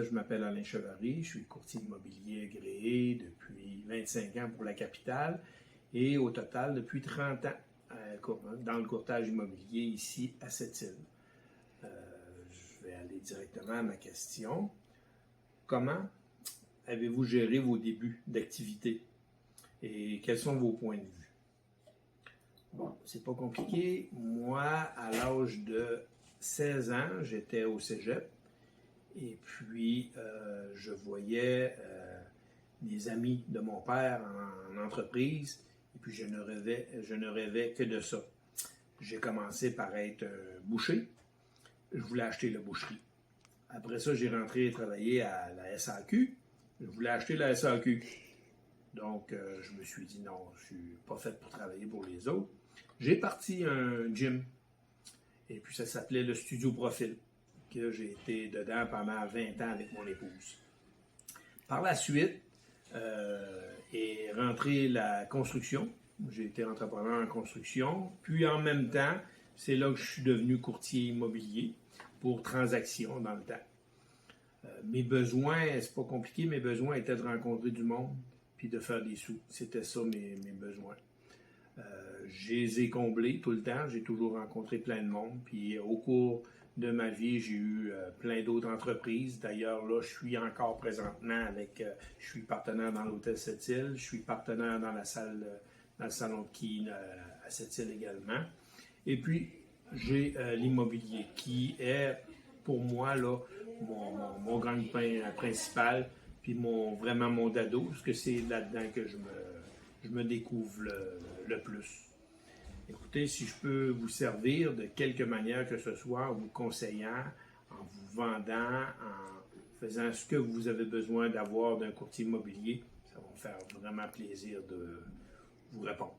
je m'appelle Alain Chevary, je suis courtier immobilier agréé depuis 25 ans pour la capitale et au total depuis 30 ans dans le courtage immobilier ici à Sept-Îles. Je vais aller directement à ma question. Comment avez-vous géré vos débuts d'activité et quels sont vos points de vue? Bon, c'est pas compliqué. Moi, à l'âge de 16 ans, j'étais au cégep et puis je voyais des amis de mon père en entreprise et puis je ne rêvais que de ça. J'ai commencé par être boucher. Je voulais acheter la boucherie. Après ça, j'ai rentré travailler à la SAQ. Je voulais acheter la SAQ. Donc, je me suis dit non, je suis pas fait pour travailler pour les autres. J'ai parti un gym. Et puis, ça s'appelait le Studio Profil, que j'ai été dedans pendant 20 ans avec mon épouse. Par la suite, est rentrée la construction. J'ai été entrepreneur en construction. Puis, en même temps, c'est là que je suis devenu courtier immobilier pour transactions dans le temps. Mes besoins, c'est pas compliqué, mes besoins étaient de rencontrer du monde puis de faire des sous. C'était ça mes besoins. Je les ai comblés tout le temps. J'ai toujours rencontré plein de monde. Puis au cours de ma vie, j'ai eu plein d'autres entreprises. D'ailleurs, là, je suis encore présentement je suis partenaire dans l'hôtel Sept-Îles. Je suis partenaire dans dans le salon de Key à Sept-Îles également. Et puis, j'ai l'immobilier qui est pour moi là mon gagne-pain principal. Puis vraiment mon dado, parce que c'est là-dedans que je me découvre le plus. Écoutez, si je peux vous servir de quelque manière que ce soit, en vous conseillant, en vous vendant, en faisant ce que vous avez besoin d'avoir d'un courtier immobilier, ça va me faire vraiment plaisir de vous répondre.